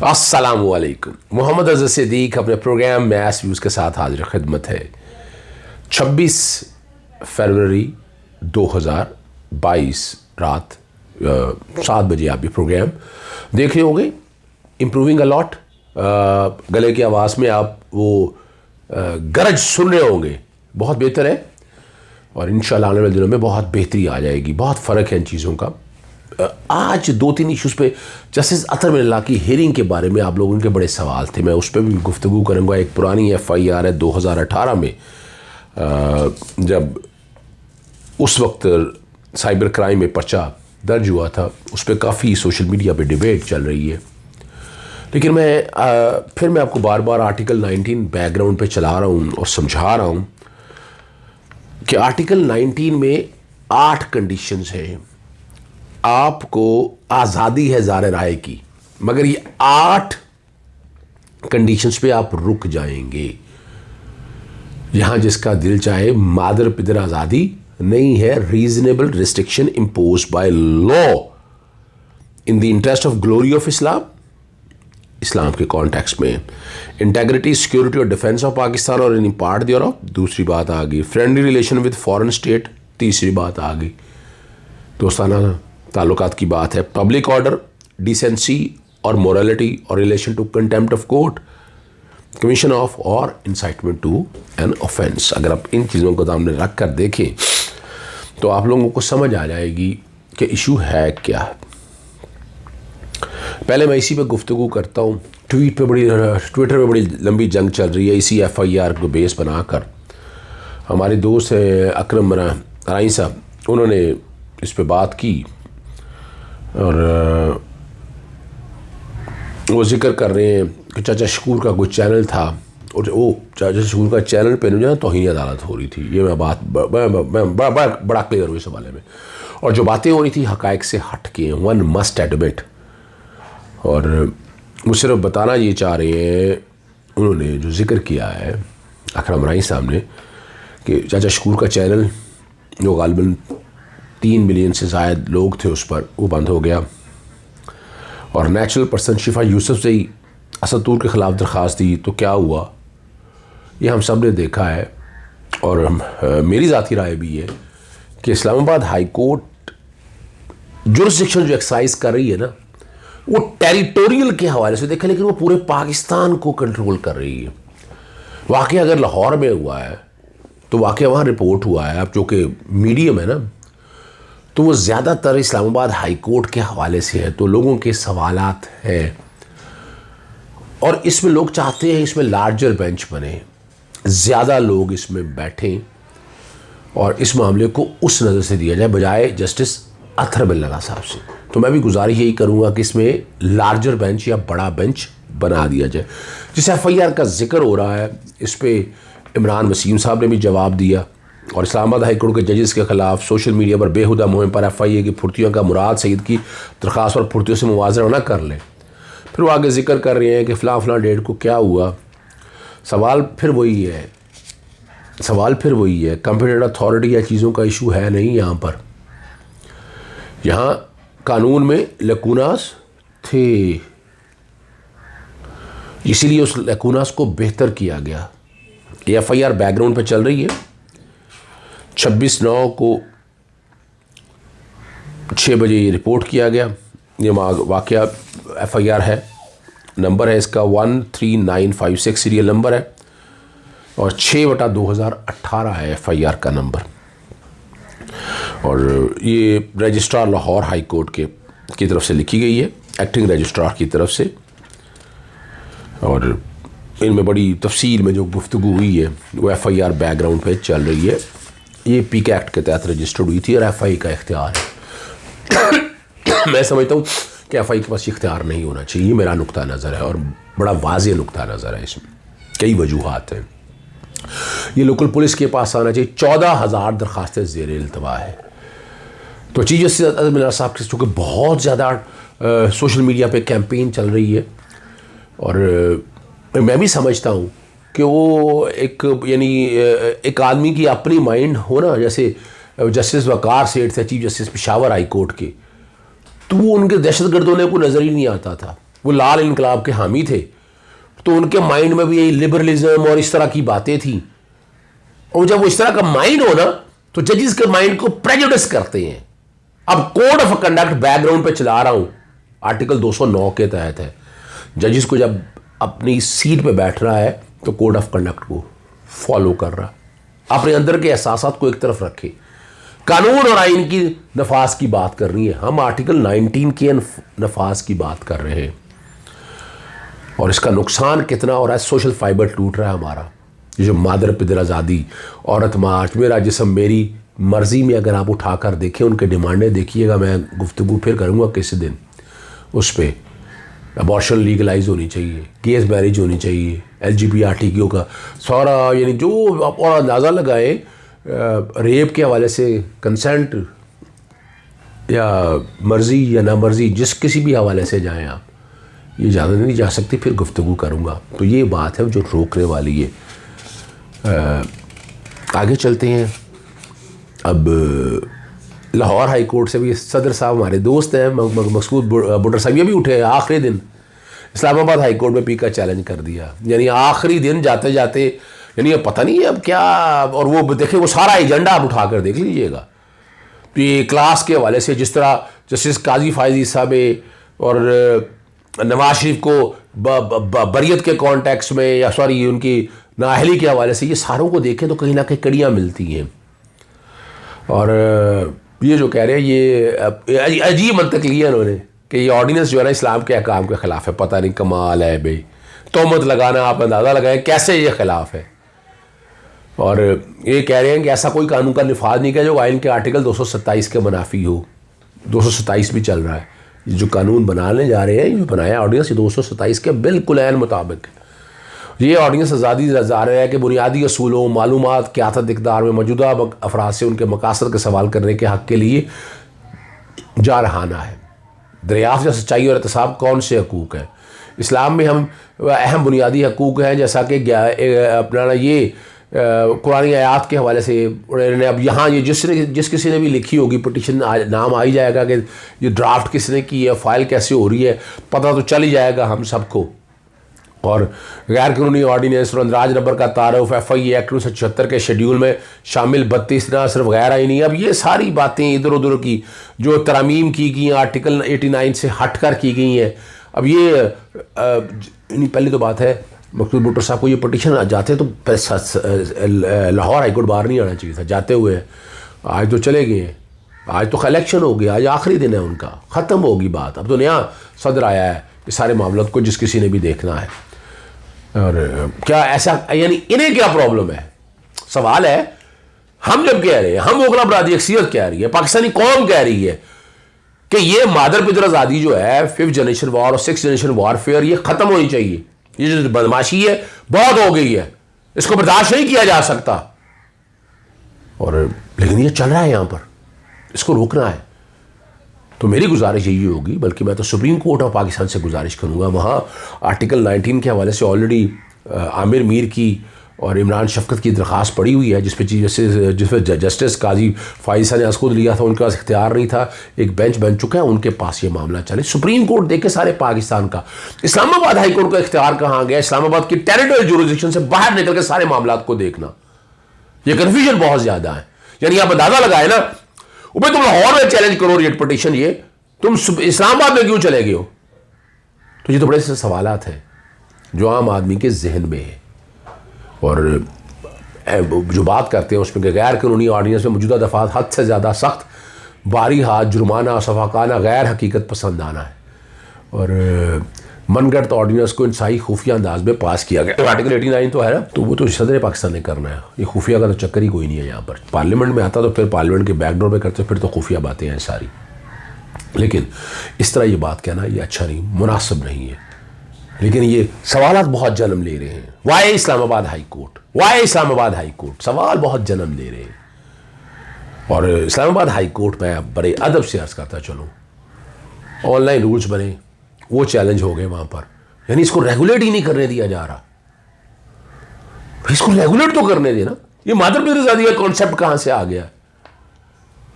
अस्सलामुअलैकुम। मोहम्मद अज़हर सिद्दीक अपने programme mess views के साथ हाजिर खिदमत है। 26 फरवरी 2022 रात 7 बजे आप ये प्रोग्राम देख रहे होंगे। इम्प्रूविंग अलॉट, गले की आवाज़ में आप वो गरज सुन रहे होंगे, बहुत बेहतर है और इंशाल्लाह आने वाले दिनों में बहुत बेहतरी आ जाएगी। बहुत फ़र्क है इन चीज़ों का। आज 2-3 इश्यूज़ पे जस्टिस अतर मिल्ला की हेयरिंग के बारे में आप लोगों के बड़े सवाल थे, मैं उस पर भी गुफ्तगू करूँगा। एक पुरानी FIR है 2018 में, जब उस वक्त साइबर क्राइम में पर्चा दर्ज हुआ था, उस पर काफ़ी सोशल मीडिया पे डिबेट चल रही है। लेकिन मैं आपको बार बार आर्टिकल 19 बैकग्राउंड पे चला रहा हूँ और समझा रहा हूँ कि आर्टिकल 19 में 8 कंडीशंस हैं। आपको आज़ादी है ज़ाहिर राय की, मगर ये 8 कंडीशंस पे आप रुक जाएंगे। यहां जिसका दिल चाहे, मादर पिदर आज़ादी नहीं है। Reasonable restriction impose by law in the interest of glory of Islam, इस्लाम के कॉन्टेक्स्ट में। इंटेग्रिटी, सिक्योरिटी और डिफेंस ऑफ पाकिस्तान और एनी पार्ट देयरऑफ, दूसरी बात आ गई। Friendly relation with foreign state, तीसरी बात आ गई। दोस्ताना ताल्लुकात की बात है। पब्लिक ऑर्डर, डिसेंसी और मोरालिटी और relation to contempt of court, commission of और इंसाइटमेंट टू एन ऑफेंस। अगर आप इन चीज़ों को सामने रख कर देखें तो आप लोगों को समझ आ जाएगी कि इशू है क्या। पहले मैं इसी पे गुफ्तगू करता हूँ। ट्विटर पे बड़ी लंबी जंग चल रही है इसी FIR को बेस बनाकर। हमारे दोस्त हैं अकरम राई साहब, उन्होंने इस पे बात की और वो जिक्र कर रहे हैं कि चाचा शकूर का कोई चैनल था और वो चाचा शकूर का चैनल पे जो है तौहीन अदालत हो रही थी। ये मैं बात बड़ा क्लियर हुई इस हवाले में। और जो बातें हो रही थी हकायक से हट के, वन मस्ट एडमिट। और वो सिर्फ बताना ये चाह रहे हैं, उन्होंने जो जिक्र किया है अकरम राई साहब ने, कि चाचा शकूर का चैनल जो गालिबन 3 मिलियन से ज़ायद लोग थे उस पर, वो बंद हो गया। और नेचुरल पर्सन शिफा यूसुफ से ही असद तूर के ख़िलाफ़ दरख्वास्त दी तो क्या हुआ, ये हम सब ने देखा है। और मेरी ज़ाती राय भी है कि इस्लामाबाद हाई कोर्ट जुरिस्डिक्शन जो एक्सरसाइज कर रही है ना, वो टेरिटोरियल के हवाले से देखें, लेकिन वो पूरे पाकिस्तान को कंट्रोल कर रही है। वाक़या अगर लाहौर में हुआ है तो वाक़या वहाँ रिपोर्ट हुआ है, अब जो कि मीडियम है ना, तो वो ज़्यादातर इस्लामाबाद हाई कोर्ट के हवाले से है। तो लोगों के सवालात हैं और इसमें लोग चाहते हैं इसमें लार्जर बेंच बने, ज़्यादा लोग इसमें बैठें और इस मामले को उस नज़र से दिया जाए बजाय जस्टिस अतर मिल्ला साहब से। तो मैं भी गुजारिश यही करूँगा कि इसमें लार्जर बेंच या बड़ा बेंच बना दिया जाए। जिस FIR का जिक्र हो रहा है, इस पर इमरान वसीम साहब ने भी जवाब दिया और इस्लामाबाद हाई कोर्ट के जजेस के ख़िलाफ़ सोशल मीडिया पर बेहुदा मुहिम पर FIA की फुर्तियों का मुराद सईद की दरख्वास्त और फुर्तियों से मुवाज़ना न कर लें। फिर वो आगे जिक्र कर रहे हैं कि फ़लाँ डेट को क्या हुआ। सवाल फिर वही है, कंपिटेंट अथॉरिटी या चीज़ों का इशू है नहीं यहाँ पर। यहाँ कानून में लकूनास थे, इसीलिए उस लकूनास को बेहतर किया गया। ये FIR बैकग्राउंड पे चल रही है। 26/9 को 6 बजे ये रिपोर्ट किया गया। ये वाक़या FIR है, नंबर है इसका 13956 सीरियल नंबर है और 6/2018 है FIR का नंबर। और ये रजिस्ट्रार लाहौर हाई कोर्ट की तरफ से लिखी गई है, एक्टिंग रजिस्ट्रार की तरफ से। और इनमें बड़ी तफसील में जो गुफ्तगू हुई है वो FIR बैकग्राउंड पे चल रही है। ये PK एक्ट के तहत रजिस्टर्ड हुई थी और FI का इख्तियार है। मैं समझता हूँ कि FI के पास इख्तियार नहीं होना चाहिए, ये मेरा नुक्ता नज़र है और बड़ा वाज़ेह नुक्ता नज़र है। इसमें कई वजूहात हैं। ये लोकल पुलिस के पास आना चाहिए। 14,000 दरख्वास्तें ज़ेर इल्तवा है। तो चीफ जस्टिस अतर मिल्ला साहब के चूँकि बहुत ज़्यादा सोशल मीडिया पे कैंपेन चल रही है और मैं भी समझता हूँ कि वो एक आदमी की अपनी माइंड हो ना, जैसे जस्टिस वकार सेठ थे chief justice Peshawar high court के, तो वो उनके दहशतगर्दों ने को नज़र ही नहीं आता था। वो लाल इनकलाब के हामी थे, तो उनके माइंड में भी यही लिबरलिज्म और इस तरह की बातें थी। और जब वो इस तरह का माइंड हो ना, तो जजेस के माइंड को प्रेजुडिस करते हैं। अब कोड ऑफ कंडक्ट बैकग्राउंड पे चला रहा हूं, आर्टिकल 209 के तहत है। जजेस को जब अपनी सीट पे बैठ रहा है तो कोड ऑफ कंडक्ट को फॉलो कर रहा, अपने अंदर के एहसासात को एक तरफ रखे, कानून और आइन की नफाज की बात कर रही है। हम आर्टिकल 19 के नफाज की बात कर रहे हैं और इसका नुकसान कितना हो रहा है। सोशल फाइबर टूट रहा है हमारा। ये जो मादर पिदर आज़ादी, औरत मार्च, मेरा जिस्म मेरी मर्जी में अगर आप उठाकर देखें, उनके डिमांडें देखिएगा, मैं गुफ्तगू फिर करूँगा किसी दिन उस पर। अबॉर्शन लीगलाइज होनी चाहिए, केस मैरिज होनी चाहिए, LGBTQ का सारा, यानी जो आप और अंदाज़ा लगाए रेप के हवाले से, कंसेंट या मर्ज़ी या ना मर्ज़ी, जिस किसी भी हवाले से जाएं आप, ये ज़्यादा नहीं जा सकती, फिर गुफ्तगू करूँगा। तो ये बात है जो रोकने वाली है। आगे चलते हैं। अब लाहौर हाई कोर्ट से भी सदर साहब हमारे दोस्त हैं, मकसूद बुटर साहब, ये भी उठे आखिरी दिन इस्लामाबाद हाई कोर्ट में पी का चैलेंज कर दिया। यानी आखिरी दिन जाते जाते, यानी अब पता नहीं है अब क्या, और वो देखें वो सारा एजेंडा आप उठा कर देख लीजिएगा। तो ये क्लास के हवाले से जिस तरह जस्टिस काजी फायजी साहब और नवाज शरीफ को बरियत के कॉन्टेक्स्ट में, या सॉरी उनकी नाअहली के हवाले से, ये सारों को देखें तो कहीं ना कहीं कड़ियाँ मिलती हैं। और ये जो कह रहे हैं, ये अजीब मंतक लिया उन्होंने कि ये ऑर्डिनेंस जो है ना इस्लाम के अहकाम के ख़िलाफ़ है। पता नहीं, कमाल है भाई, तोहमत लगाना, आप अंदाज़ा लगाएं कैसे ये ख़िलाफ़ है। और ये कह रहे हैं कि ऐसा कोई कानून का निफाज नहीं किया जो आइन के आर्टिकल 227 के मुनाफी हो। 227 भी चल रहा है। ये जो कानून बनाने जा रहे हैं, ये बनाया ऑर्डिनेंस 227 के बिल्कुल ऐन मुताबिक। ये ऑर्डिनेंस आज़ादी जा रहा है कि बुनियादी असूलों, मालूमात, क़यादत इक़्तिदार में मौजूदा अफराद से उनके मकासद के सवाल करने के हक़ के लिए जारहाना है। दरियाफ़्त या सच्चाई और एहतसाब कौन से हकूक़ हैं? इस्लाम में हम अहम बुनियादी हकूक़ हैं, जैसा कि अपना ये कुरानी आयात के हवाले से। अब यहाँ ये जिस किसी ने भी लिखी होगी पिटीशन, नाम आ ही जाएगा कि ये ड्राफ्ट किसने की है, फ़ाइल कैसे हो रही है, पता तो चल ही जाएगा हम सबको। और गैर कानूनी ऑर्डिनेंस और अंदराज नंबर का तारुफ FI एक्ट 1976 के शेड्यूल में शामिल 32 ना सिर्फ गैर आईनी। अब ये सारी बातें इधर उधर की जो तरमीम की गई आर्टिकल 89 से हट कर की गई हैं। अब ये पहली तो बात है, मकसूद बुटर साहब को ये पटिशन जाते तो लाहौर हाईकोर्ट बाहर नहीं आना चाहिए था जाते हुए। आज तो चले गए, आज तो इलेक्शन हो गया, आज आखिरी दिन है उनका, ख़त्म होगी बात। अब तो नया सदर आया है, ये सारे मामलों को जिस किसी ने भी देखना है। और क्या ऐसा, यानी इन्हें क्या प्रॉब्लम है? सवाल है, हम जब कह रहे हैं, हम ओगला बरादरी अक्सरियत कह रही है, पाकिस्तानी कौम कह रही है कि ये मादर पिदर आज़ादी जो है, 5th जनरेशन वॉर और 6th जनरेशन वॉरफेयर, ये ख़त्म होनी चाहिए। ये जो बदमाशी है बहुत हो गई है, इसको बर्दाश्त नहीं किया जा सकता। और लेकिन ये चल रहा है यहाँ पर, इसको रोकना है। तो मेरी गुजारिश यही होगी, बल्कि मैं तो सुप्रीम कोर्ट ऑफ पाकिस्तान से गुजारिश करूँगा, वहाँ आर्टिकल 19 के हवाले से ऑलरेडी आमिर मीर की और इमरान शफकत की दरख्वास्त पड़ी हुई है, जिस पे जस्टिस काजी फायज़ा ने खुद लिया था, उनके पास इख्तियार नहीं था, एक बेंच बन चुका है, उनके पास ये मामला चले। सुप्रीम कोर्ट देखे सारे पाकिस्तान का, इस्लामाबाद हाई कोर्ट का इख्तियार कहाँ गया? इस्लामाबाद की टेरिटोरियल जुरिसडिक्शन से बाहर निकल के सारे मामला को देखना, ये कन्फ्यूजन बहुत ज़्यादा है। यानी आप अंदाज़ा लगाए ना, भाई तुम लाहौर में चैलेंज करो रेट पटिशन, ये तुम इस्लामाबाद में क्यों चले गए हो? तो ये तो बड़े से सवालात हैं जो आम आदमी के जहन में है। और जो बात करते हैं उसमें गैर कानूनी ऑर्डिनेंस में मौजूदा दफात हद से ज़्यादा सख्त, बारी हाथ, जुर्माना, सफाकाना, गैर हकीकत पसंद आना है। और मनगढ़ंत ऑर्डिनेंस को इंतहाई खुफिया अंदाज में पास किया गया। तो आर्टिकल 89 तो है ना, तो वो तो सदर पाकिस्तान ने करना है। ये खुफिया का तो चक्कर ही कोई नहीं है यहाँ पर। पार्लियामेंट में आता तो फिर पार्लियामेंट के बैकडोर पे करते, फिर तो खुफिया बातें हैं सारी। लेकिन इस तरह ये बात कहना ये अच्छा नहीं, मुनासिब नहीं है। लेकिन ये सवालात बहुत जन्म ले रहे हैं। Why Islamabad high court, why Islamabad high court, सवाल बहुत जन्म ले रहे हैं। और इस्लामाबाद हाई कोर्ट में बड़े अदब से अर्ज़ करता चलो, ऑनलाइन रूल्स बने, वो चैलेंज हो गए वहाँ पर। यानी इसको रेगुलेट ही नहीं करने दिया जा रहा। इसको रेगुलेट तो करने देना। ये मादर पिदर आज़ादी का कॉन्सेप्ट कहाँ से आ गया?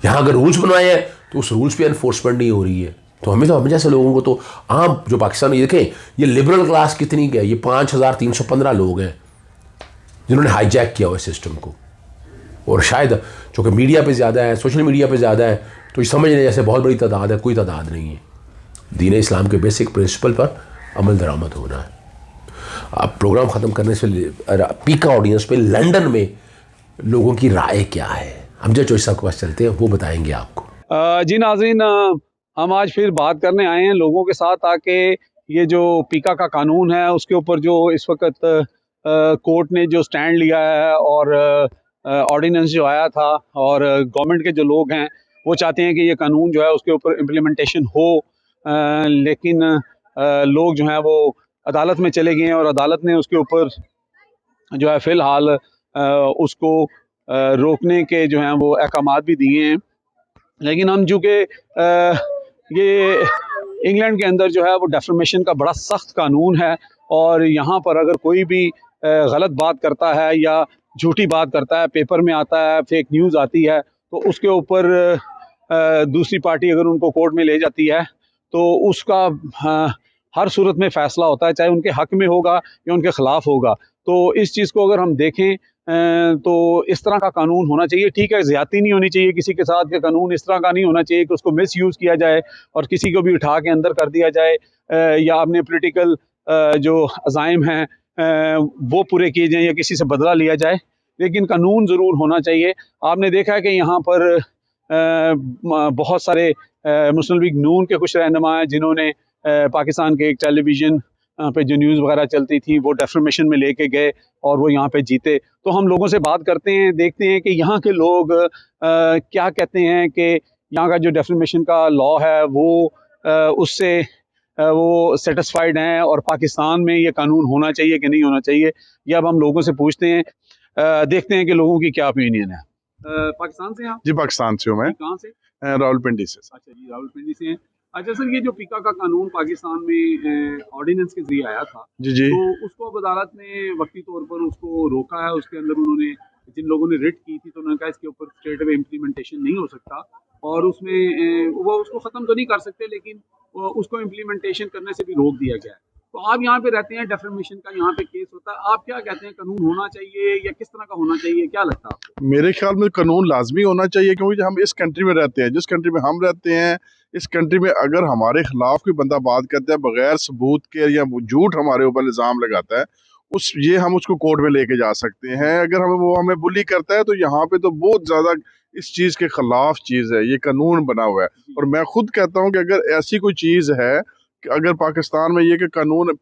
यहाँ अगर रूल्स बनवाए हैं तो उस रूल्स पे एनफोर्समेंट नहीं हो रही है। तो हम जैसे लोगों को तो आम जो पाकिस्तान में देखें, ये लिबरल क्लास कितनी क्या, ये 5315 लोग हैं जिन्होंने हाईजैक किया हुआ है सिस्टम को। और शायद चूँकि मीडिया पे ज़्यादा है, सोशल मीडिया पे ज़्यादा है, तो ये समझ लें जैसे बहुत बड़ी तादाद है, कोई तादाद नहीं है। दीन इस्लाम के बेसिक प्रिंसिपल पर अमल दरामद होना है। अब प्रोग्राम ख़त्म करने से पीका ऑडियंस पे लंदन में लोगों की राय क्या है, हम जो चॉइस साहब के पास चलते हैं वो बताएंगे आपको। जी नाज़रीन, हम आज फिर बात करने आए हैं लोगों के साथ आके ये जो पीका का कानून है उसके ऊपर जो इस वक्त कोर्ट ने जो स्टैंड लिया है और ऑर्डिनेंस जो आया था, और गवर्नमेंट के जो लोग हैं वो चाहते हैं कि ये कानून जो है उसके ऊपर इम्प्लीमेंटेशन हो, लेकिन लोग जो हैं वो अदालत में चले गए हैं और अदालत ने उसके ऊपर जो है फ़िलहाल उसको रोकने के जो हैं वो अहकामात भी दिए हैं। लेकिन हम चूँकि ये इंग्लैंड के अंदर जो है वो डेफर्मेशन का बड़ा सख्त कानून है, और यहाँ पर अगर कोई भी गलत बात करता है या झूठी बात करता है, पेपर में आता है, फेक न्यूज़ आती है, तो उसके ऊपर दूसरी पार्टी अगर उनको कोर्ट में ले जाती है तो उसका हर सूरत में फ़ैसला होता है, चाहे उनके हक़ में होगा या उनके ख़िलाफ़ होगा। तो इस चीज़ को अगर हम देखें तो इस तरह का कानून होना चाहिए। ठीक है, ज़्यादती नहीं होनी चाहिए किसी के साथ, कि कानून इस तरह का नहीं होना चाहिए कि उसको मिसयूज़ किया जाए और किसी को भी उठा के अंदर कर दिया जाए, या अपने पॉलिटिकल जो अज़ाइम हैं वो पूरे किए जाएँ या किसी से बदला लिया जाए। लेकिन कानून ज़रूर होना चाहिए। आपने देखा है कि यहाँ पर बहुत सारे मुस्लिम लीग नून के कुछ रहनुमा हैं जिन्होंने पाकिस्तान के एक टेलीविज़न पे जो न्यूज़ वगैरह चलती थी वो डेफर्मेशन में लेके गए और वो यहाँ पे जीते। तो हम लोगों से बात करते हैं, देखते हैं कि यहाँ के लोग क्या कहते हैं कि यहाँ का जो डेफर्मेशन का लॉ है वो उससे वो सेटिस्फाइड हैं, और पाकिस्तान में ये कानून होना चाहिए कि नहीं होना चाहिए, ये अब हम लोगों से पूछते हैं। देखते हैं कि लोगों की क्या ओपिनियन है। पाकिस्तान से हैं आप? जी, पाकिस्तान से हूँ मैं। कहाँ से? रावलपिंडी से। अच्छा जी, रावलपिंडी से हैं। अच्छा सर, ये जो पीका का कानून पाकिस्तान में ऑर्डिनेंस के जरिए आया था, जी जी। तो उसको अब अदालत ने वक्ती तौर पर उसको रोका है। उसके अंदर उन्होंने, जिन लोगों ने रिट की थी, तो उन्होंने कहा इसके ऊपर स्ट्रेट अवे इम्प्लीमेंटेशन नहीं हो सकता, और उसमें वो उसको ख़त्म तो नहीं कर सकते, लेकिन उसको इम्प्लीमेंटेशन करने से भी रोक दिया गया है। तो आप यहाँ पे रहते हैं, डेफर्मेशन का यहाँ पे केस होता है, आप क्या कहते हैं, कानून होना चाहिए या किस तरह का होना चाहिए, क्या लगता है आपको? मेरे ख्याल में कानून लाजमी होना चाहिए, क्योंकि हम इस कंट्री में रहते हैं, जिस कंट्री में हम रहते हैं, इस कंट्री में अगर हमारे खिलाफ कोई बंदा बात करता है बगैर सबूत के या झूठ हमारे ऊपर इल्ज़ाम लगाता है, हम उसको कोर्ट में लेके जा सकते हैं। अगर हमें बुली करता है तो यहाँ पे तो बहुत ज़्यादा इस चीज़ के खिलाफ चीज़ है, ये कानून बना हुआ है। और मैं खुद कहता हूँ कि अगर ऐसी कोई चीज़ है कि अगर पाकिस्तान में ये कि कानून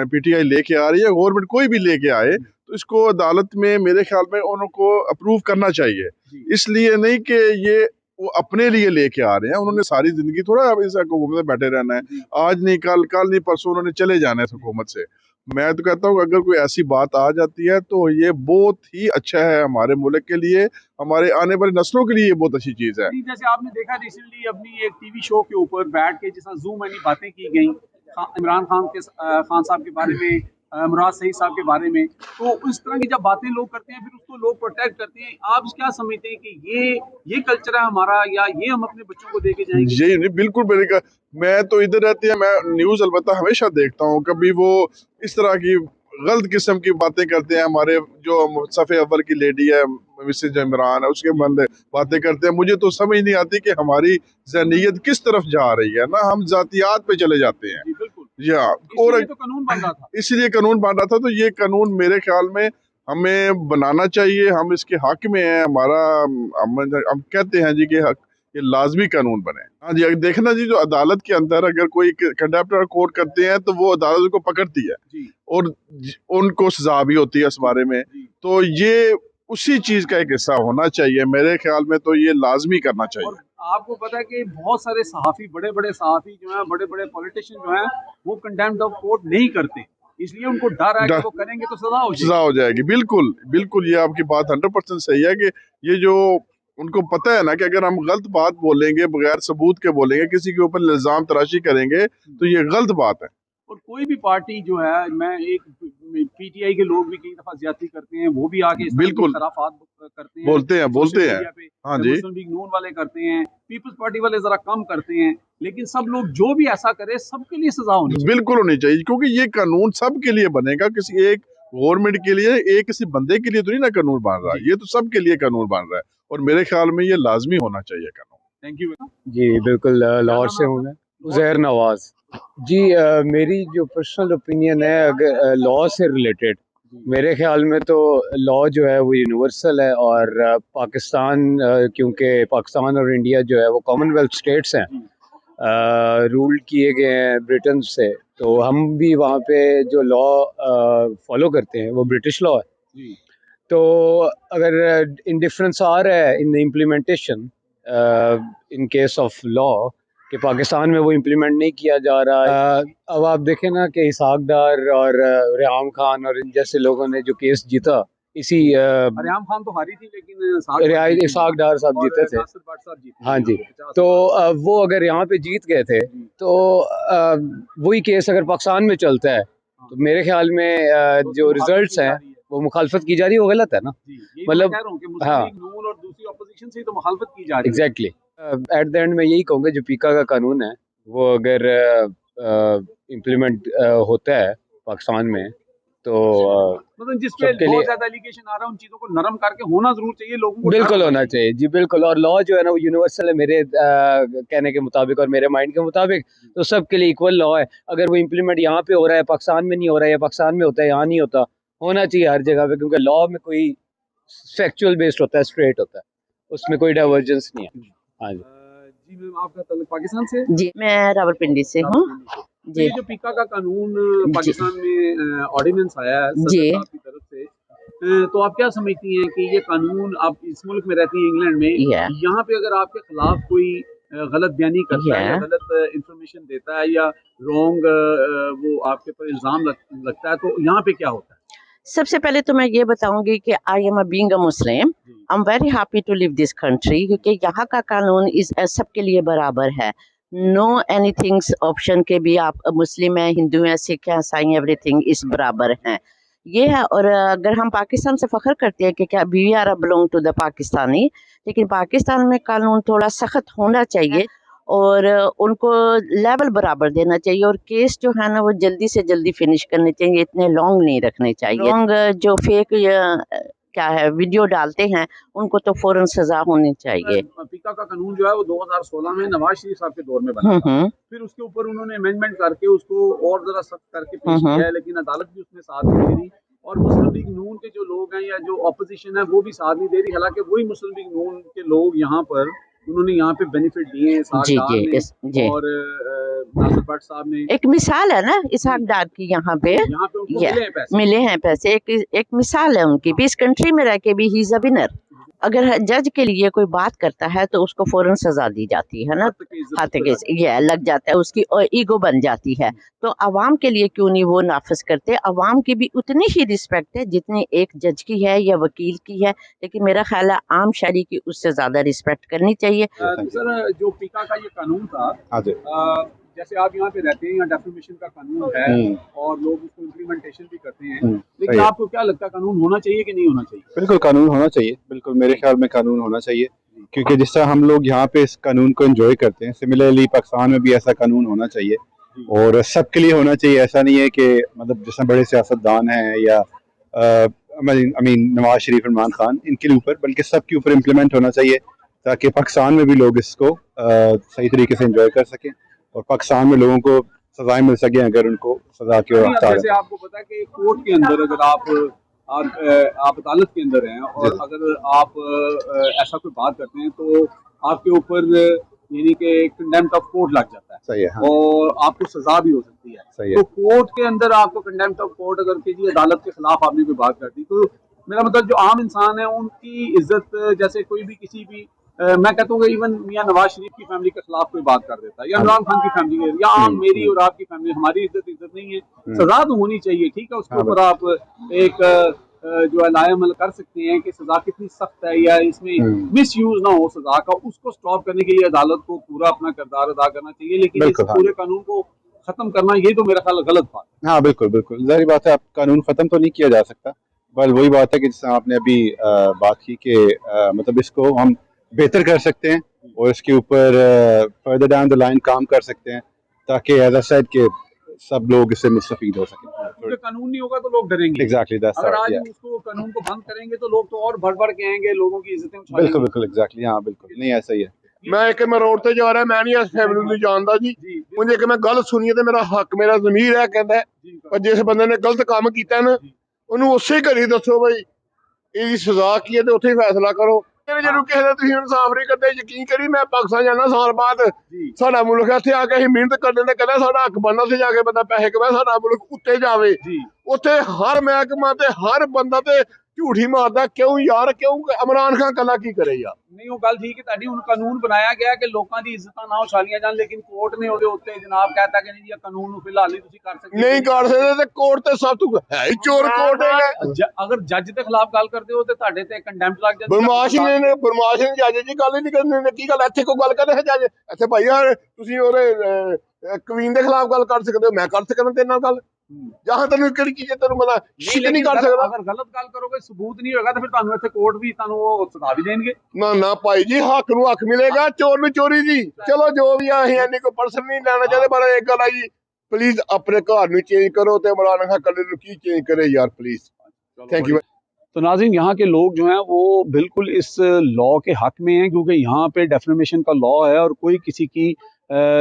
पीटीआई लेके आ रही है, गवर्नमेंट कोई भी लेके आए, तो इसको अदालत में मेरे ख्याल में उनको अप्रूव करना चाहिए। इसलिए नहीं कि ये वो अपने लिए लेके आ रहे हैं, उन्होंने सारी जिंदगी थोड़ा अब इस हुकूमत में बैठे रहना है, आज नहीं कल, कल नहीं परसों उन्होंने चले जाना है इस हुकूमत से। मैं तो कहता हूँ अगर कोई ऐसी बात आ जाती है तो ये बहुत ही अच्छा है हमारे मुल्क के लिए, हमारे आने वाली नस्लों के लिए ये बहुत अच्छी चीज़ है। जैसे आपने देखा रिसेंटली अपनी एक टीवी शो के ऊपर बैठ के जिस तरह जूम वाली बातें की गई इमरान खान साहब के बारे में, मुराद सईद साहब के बारे में, तो इस तरह की जब बातें लोग करते हैं फिर उसको लोग प्रोटेक्ट करते हैं। आप क्या समझते हैं कि ये कल्चर है हमारा, या ये हम अपने बच्चों को देके जाएंगे? यही नहीं, बिल्कुल मेरे मैं तो इधर रहती है, मैं न्यूज़ अलबत्ता हमेशा देखता हूँ, कभी वो इस तरह की गलत किस्म की बातें करते हैं। हमारे जो सफ़े अव्वल की लेडी है मिसेज इमरान है, उसके बंदे बातें करते हैं, मुझे तो समझ नहीं आती कि हमारी ज़हनीयत किस तरफ जा रही है ना, हम जातियात पे चले जाते हैं। जी हाँ, और तो कानून बन रहा था, इसलिए कानून बन रहा था, तो ये कानून मेरे ख्याल में हमें बनाना चाहिए, हम इसके हक में हैं। हमारा हम कहते हैं जी कि ये लाजमी कानून बने। हाँ जी, देखना जी, जो अदालत के अंदर अगर कोई कंटेम्प्ट कोर्ट करते हैं तो वो अदालत को पकड़ती है और उनको सजा भी होती है इस बारे में। तो ये उसी चीज का एक हिस्सा होना चाहिए मेरे ख्याल में, तो ये लाजमी करना चाहिए। आपको पता है कि बहुत सारे सहाफ़ी, बड़े बड़े सहाफ़ी जो हैं, बड़े बड़े पॉलिटिशियन जो हैं, वो कंटेम्प्ट ऑफ कोर्ट नहीं करते, इसलिए उनको डर है कि वो करेंगे तो सजा हो जाएगी। बिल्कुल बिल्कुल, ये आपकी बात 100% सही है कि ये जो उनको पता है ना कि अगर हम गलत बात बोलेंगे, बगैर सबूत के बोलेंगे, किसी के ऊपर इल्जाम तराशी करेंगे, तो ये गलत बात है। और कोई भी पार्टी जो है, मैं एक पीटीआई के लोग भी कई दफा ज्यादती करते हैं, वो भी आके इस तरह की बिल्कुल। खराफात करते हैं, बोलते सोशल हैं। मीडिया पे। हाँ जी। मुस्लिम लीग नून वाले करते हैं, पीपल्स पार्टी वाले जरा कम करते हैं, लेकिन सब लोग जो भी ऐसा करे सबके लिए सजा होनी चाहिए। बिल्कुल होनी चाहिए, क्योंकि ये कानून सबके लिए बनेगा, किसी एक गवर्नमेंट के लिए, एक किसी बंदे के लिए तो नहीं ना कानून बन रहा है, ये तो सबके लिए कानून बन रहा है, और मेरे ख्याल में ये लाजमी होना चाहिए कानून। Thank you. जी बिल्कुल, लाहौर से हूँ मैं, उज़ैर नवाज जी। मेरी जो पर्सनल ओपिनियन है, अगर लॉ से रिलेटेड, मेरे ख्याल में तो लॉ जो है वो यूनिवर्सल है, और पाकिस्तान, क्योंकि पाकिस्तान और इंडिया जो है वो कॉमनवेल्थ स्टेट्स हैं, रूल किए गए हैं ब्रिटेन से, तो हम भी वहाँ पे जो लॉ फॉलो करते हैं वो ब्रिटिश लॉ है। तो अगर इंडिफरेंस आ रहा है in the implementation in case of law कि पाकिस्तान में वो इम्प्लीमेंट नहीं किया जा रहा है, अब आप देखें ना कि इसहाक डार और रियाम खान और इन जैसे लोगों ने जो केस जीता, इसी रियाम खान तो हारी थी, लेकिन इसहाक डार साहब जीते थे। हाँ जी, तो वो अगर यहाँ पे जीत गए थे, तो वही केस अगर पाकिस्तान में चलता है, तो मेरे ख्याल में जो रिजल्ट्स हैं वो मुखालफत की जा रही है, वो गलत है ना। मतलब हाँ, और दूसरी ऑपोजिशन से तो मुखालफत की जा रही है। एग्जैक्टली। एट द एंड में यही कहूँगा, जो पीका का कानून है वो अगर इम्प्लीमेंट होता है पाकिस्तान में, तो मतलब जिसपे बहुत ज्यादा एलिगेशन आ रहा है, उन चीजों को नरम करके होना जरूर चाहिए, लोगों को बिल्कुल होना चाहिए जी, बिल्कुल। और लॉ जो है ना वो यूनिवर्सल है मेरे कहने के मुताबिक और मेरे माइंड के मुताबिक, तो सबके लिए इक्वल लॉ है। अगर वो इम्प्लीमेंट यहाँ पे हो रहा है, पाकिस्तान में नहीं हो रहा है, या पाकिस्तान में होता है यहाँ नहीं होता, होना चाहिए हर जगह पे, क्योंकि लॉ में कोई फैक्चुअल बेस्ड होता है, स्ट्रेट होता है, उसमें कोई डाइवर्जेंस नहीं है। हाँ जी। जी मैम, आपका ताल्लुक पाकिस्तान से? जी, मैं रावलपिंडी से हूँ जी। ये जो पीका का कानून पाकिस्तान में ऑर्डिनेंस आया है सदर साहब की तरफ से, तो आप क्या समझती हैं कि ये कानून, आप इस मुल्क में रहती हैं इंग्लैंड में, यहाँ पे अगर आपके खिलाफ कोई गलत बयानी करता है या गलत इंफॉर्मेशन देता है या रॉन्ग वो आपके पर इल्जाम लगता है, तो यहाँ पे क्या होता है? सबसे पहले तो मैं ये बताऊंगी कि I am being a Muslim, I am very happy to live this country, क्योंकि यहाँ का कानून इस सबके लिए बराबर है। नो एनीथिंग्स ऑप्शन के भी आप मुस्लिम हैं, हिंदू हैं, सिख हैं, ईसाई, एवरीथिंग इस बराबर हैं, ये है। और अगर हम पाकिस्तान से फ़ख्र करते हैं कि क्या we are belong to the Pakistani, लेकिन पाकिस्तान में कानून थोड़ा सख्त होना चाहिए और उनको लेवल बराबर देना चाहिए, और केस जो है ना वो जल्दी से जल्दी फिनिश करने चाहिए, इतने लॉन्ग नहीं रखने चाहिए। लॉन्ग जो फेक क्या है वीडियो डालते हैं, उनको तो फौरन सजा होनी चाहिए। पीका का कानून जो है वो 2016 में नवाज शरीफ साहब के दौर में बना था, फिर उसके ऊपर उन्होंने अमेंडमेंट करके उसको और जरा सख्त करके पेश किया है, लेकिन अदालत भी उसमें साथ नहीं दे रही, और मुस्लिम लीग नून के जो लोग हैं या जो ऑपोजिशन है वो भी साथ नहीं दे रही। हालांकि वही मुस्लिम लीग नून के लोग यहाँ पर, उन्होंने यहाँ पे बेनिफिट दिए हैं जी। और नासिर भट्ट साहब ने, एक मिसाल है ना इसहाक डार की, यहाँ पे उनको मिले हैं पैसे, एक मिसाल है उनकी भी, इस कंट्री में रह के भी ही इज अ विनर। अगर जज के लिए कोई बात करता है तो उसको फौरन सजा दी जाती है ना, हाथ के ये लग जाता है, उसकी ईगो बन जाती है। तो अवाम के लिए क्यों नहीं वो नाफिज करते? अवाम की भी उतनी ही रिस्पेक्ट है जितनी एक जज की है या वकील की है, लेकिन मेरा ख्याल है आम शहरी की उससे ज्यादा रिस्पेक्ट करनी चाहिए। सर, जो पीका का ये कानून था, जैसे आप यहाँ पे रहते हैं, यहाँ डेफिमेशन का कानून है और लोग उसको इम्प्लीमेंटेशन भी करते हैं, लेकिन आपको क्या लगता है कानून होना चाहिए कि नहीं होना चाहिए? बिल्कुल कानून होना चाहिए, बिल्कुल मेरे ख्याल में कानून होना चाहिए, क्योंकि जिस तरह हम लोग यहाँ पे इस कानून को एंजॉय करते हैं, सिमिलरली पाकिस्तान में भी ऐसा कानून होना चाहिए, और सबके लिए होना चाहिए। ऐसा नहीं है कि मतलब जिसमें बड़े सियासतदान हैं या नवाज शरीफ, इमरान खान, इनके ऊपर, बल्कि सबके ऊपर इम्प्लीमेंट होना चाहिए, ताकि पाकिस्तान में भी लोग इसको सही तरीके से एंजॉय कर सकें और पाकिस्तान में लोगों को सजाएं मिल सके अगर उनको सजा के। जैसे आपको पता है कि कोर्ट के अंदर अगर आप अदालत के अंदर हैं और अगर आप ऐसा कोई बात करते हैं तो आपके ऊपर यानी कि कंडेम्प्ट ऑफ कोर्ट लग जाता है। सही है, हाँ। और आपको सजा भी हो सकती है। सही है। तो कोर्ट के अंदर आपको कंडेम्प्ट ऑफ कोर्ट अगर किसी अदालत के खिलाफ आपने कोई बात कर दी, तो मेरा मतलब जो आम इंसान है उनकी इज्जत, जैसे कोई भी किसी भी मैं कहता हूँ इवन मियां नवाज शरीफ की फैमिली के खिलाफ कोई बात कर देता है या इमरान खान की फैमिली के, या आम मेरी और आपकी फैमिली, हमारी इज्जत नहीं है, सजा तो होनी चाहिए, ठीक है। उसके ऊपर आप एक जो है लायमल कर सकते हैं कि सजा कितनी सख्त है या इसमें मिस यूज ना हो सजा का, उसको स्टॉप करने के लिए अदालत को पूरा अपना किरदार अदा करना चाहिए। लेकिन इस पूरे कानून को ख़त्म करना, ये तो मेरा ख्याल गलत बात है। हाँ बिल्कुल बिल्कुल, जाहिर बात है, आप कानून ख़त्म तो नहीं किया जा सकता, बल वही बात है कि जैसे आपने अभी बात की कि मतलब इसको हम बेहतर कर सकते हैं और इसके ऊपर फर्दर डाउन द लाइन काम कर सकते हैं, ताकि एज आई सेड कि सब लोग इससे मुस्तफीद हो सकें। क्योंकि कानून नहीं होगा तो लोग डरेंगे। एग्जैक्टली, दैट्स अगर आज राइट, हम उसको कानून को बंद करेंगे तो लोग तो और बढ़ बढ़ के आएंगे, लोगों की इज्जतें उछालेंगे। बिल्कुल बिल्कुल, एग्जैक्टली, हाँ बिल्कुल, नहीं ऐसा ही है। मैं रोड ते जा रहा, मैं नहीं इस फैमिली ਨੂੰ ਜਾਣਦਾ ਜੀ। मुझे कि मैं गल सुनी तो मेरा हक, मेरा ज़मीर है कहता है, पर जिस बंदे ने गलत काम किया ना ਉਹਨੂੰ ਉਸੇ ਘੜੀ ਦੱਸੋ ਬਈ ਇਹਦੀ ਸਜ਼ਾ ਕੀ ਹੈ ਤੇ ਉੱਥੇ ਹੀ ਫੈਸਲਾ ਕਰੋ। ਜਦੋਂ ਕਿਸੇ ਦਾ ਤੁਸੀਂ ਇਨਸਾਫ ਨਹੀਂ ਕਰਦੇ, ਯਕੀਨ ਕਰੀ ਮੈਂ ਪਾਕਿਸਤਾਨ ਜਾਣਾ ਸਾਲ ਬਾਅਦ, ਸਾਡਾ ਮੁਲਕ ਇੱਥੇ ਆ ਕੇ ਅਸੀਂ ਮਿਹਨਤ ਕਰਦੇ ਤੇ ਕਹਿੰਦਾ ਸਾਡਾ ਹੱਕ ਬਣਦਾ ਸੀ, ਜਾ ਕੇ ਬੰਦਾ ਪੈਸੇ ਕਮਾਏ, ਸਾਡਾ ਮੁਲਕ ਉੱਤੇ ਜਾਵੇ। ਉੱਥੇ ਹਰ ਮਹਿਕਮਾ ਤੇ ਹਰ ਬੰਦਾ ਤੇ ਝੂਠੀ ਮਾਰਦਾ, ਕਿਉਂ ਯਾਰ, ਕਿਉਂ ਇਮਰਾਨ ਖਾਨ ਕੱਲਾ ਕੀ ਕਰੇ ਯਾਰ। नहीं वो गल ठीक है ताड़ी, हुण कानून बनाया गया कि लोगों की इज्जत ना उछालियां जान, लेकिन कोर्ट ने ਉਹਦੇ ਉੱਤੇ जनाब कहता कि नहीं जी कानून ਨੂੰ ਫਿਲਹਾਲ ਨਹੀਂ ਤੁਸੀਂ ਕਰ ਸਕਦੇ, ਨਹੀਂ ਕਰ ਸਕਦੇ ਤੇ ਕੋਰਟ ਤੇ ਸਭ ਤੋਂ ਹੈ ਹੀ ਚੋਰ ਕੋਰਟ ਹੈ। ਅਗਰ ਜੱਜ ਦੇ ਖਿਲਾਫ ਗੱਲ ਕਰਦੇ ਹੋ ਤੇ ਤੁਹਾਡੇ ਤੇ ਕੰਡੈਮਟ ਲੱਗ ਜਾਂਦੀ ਬਰਮਾਸ਼ ਨੇ ਜੱਜ ਜੀ ਗੱਲ ਹੀ ਨਹੀਂ ਕਰਨੀ, ਕੀ ਗੱਲ ਇੱਥੇ ਕੋਈ ਗੱਲ ਕਰਦੇ ਹੈ ਜੱਜ? ਇੱਥੇ ਭਾਈ ਯਾਰ ਤੁਸੀਂ ਉਹਦੇ ਕਵੀਨ ਦੇ ਖਿਲਾਫ ਗੱਲ ਕਰ ਸਕਦੇ ਹੋ, ਮੈਂ ਕਰ ਸਕਦਾ ਤੇਰੇ ਨਾਲ ਗੱਲ, ਜਹਾਂ ਤੈਨੂੰ ਕਿਹੜੀ ਚੀਜ਼ ਤੈਨੂੰ ਮਤਲਬ ਨਹੀਂ ਕਰ ਸਕਦਾ। ਅਗਰ ਗਲਤ ਗੱਲ ਕਰੋਗੇ, ਸਬੂਤ ਨਹੀਂ ਹੋਏਗਾ ਤਾਂ ਫਿਰ ਤੁਹਾਨੂੰ ਇੱਥੇ ਕੋਰਟ ਵੀ ਤੁਹਾਨੂੰ ਉਹ ਸਜ਼ਾ ਵੀ ਦੇਣਗੇ। ਨਾ ਨਾ ਭਾਈ ਜੀ, ਹੱਕ ਨੂੰ ਹੱਕ ਮਿਲੇਗਾ, ਚੋਰ ਨੂੰ ਚੋਰੀ ਦੀ। ਚਲੋ ਜੋ ਵੀ ਆ, ਅਸੀਂ ਇੰਨੀ ਕੋਈ ਪਰਸਨ ਨਹੀਂ ਲੈਣਾ ਚਾਹਦੇ, ਪਰ ਇੱਕ ਗੱਲ ਆ ਜੀ, प्लीज अपने घर में चेंज करो तो इमरान खान कल की चेंज करे यार प्लीज। Thank you. तो नाज़रीन, यहाँ के लोग जो हैं वो बिल्कुल इस लॉ के हक में हैं, क्योंकि यहाँ पे डेफर्मेशन का लॉ है और कोई किसी की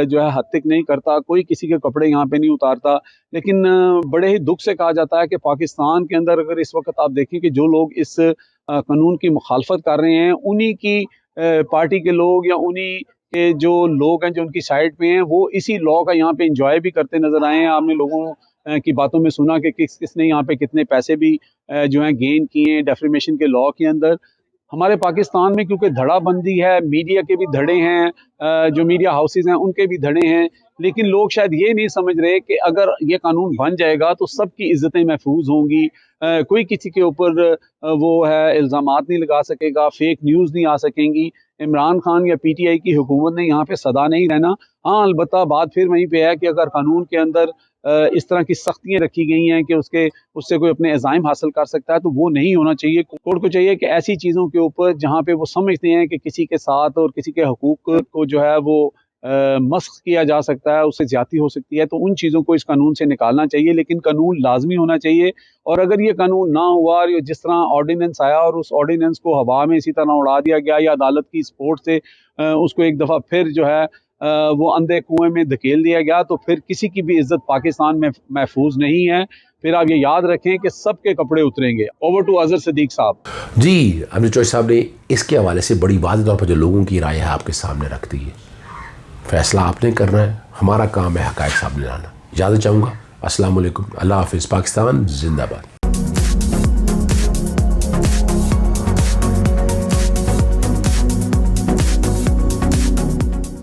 जो है हत्या नहीं करता, कोई किसी के कपड़े यहाँ पे नहीं उतारता। लेकिन बड़े ही दुख से कहा जाता है कि पाकिस्तान के अंदर अगर इस वक्त आप देखें कि जो लोग इस कानून की मुखालफत कर रहे हैं, उन्हीं की पार्टी के लोग या उन्हीं के जो लोग हैं जो उनकी साइड पे हैं, वो इसी लॉ का यहाँ पे इंजॉय भी करते नजर आए हैं। आपने लोगों की बातों में सुना कि किसने यहाँ पे कितने पैसे भी जो हैं गेन किए हैं डेफर्मेशन के लॉ के अंदर। हमारे पाकिस्तान में क्योंकि धड़ाबंदी है, मीडिया के भी धड़े हैं, जो मीडिया हाउसेज हैं उनके भी धड़े हैं, लेकिन लोग शायद ये नहीं समझ रहे कि अगर ये कानून बन जाएगा तो सबकी इज्जतें महफूज होंगी, कोई किसी के ऊपर वो है इल्ज़ामात नहीं लगा सकेगा, फेक न्यूज़ नहीं आ सकेंगी। इमरान खान या पीटीआई की हुकूमत ने यहाँ पे सदा नहीं रहना। हाँ, अलबत्ता बात फिर वहीं पे है कि अगर कानून के अंदर इस तरह की सख्तियाँ रखी गई हैं कि उससे कोई अपने अज़ाइम हासिल कर सकता है, तो वो नहीं होना चाहिए। कोर्ट को चाहिए कि ऐसी चीज़ों के ऊपर जहाँ पे वो समझते हैं कि किसी के साथ और किसी के हकूक़ को जो है वो मस्ख किया जा सकता है, उससे ज़्यादती हो सकती है, तो उन चीज़ों को इस कानून से निकालना चाहिए। लेकिन कानून लाजमी होना चाहिए, और अगर ये कानून ना हुआ और जिस तरह ऑर्डिनेंस आया और उस ऑर्डिनेंस को हवा में इसी तरह उड़ा दिया गया या अदालत की सपोर्ट से उसको एक दफ़ा फिर जो है वो अंधे कुएं में धकेल दिया गया, तो फिर किसी की भी इज्जत पाकिस्तान में महफूज नहीं है। फिर आप ये याद रखें कि सबके कपड़े उतरेंगे। ओवर टू अजहर सिद्दीक साहब। जी, अमजद चौधरी साहब ने इसके हवाले से बड़ी वाज़ेह तौर पर जो लोगों की राय है आपके सामने रख दी है। फैसला आपने करना है, हमारा काम है हक़ाइक़ सामने लाना। इजाज़त चाहूँगा। अस्सलाम वालेकुम, अल्लाह हाफ़िज़, पाकिस्तान जिंदाबाद।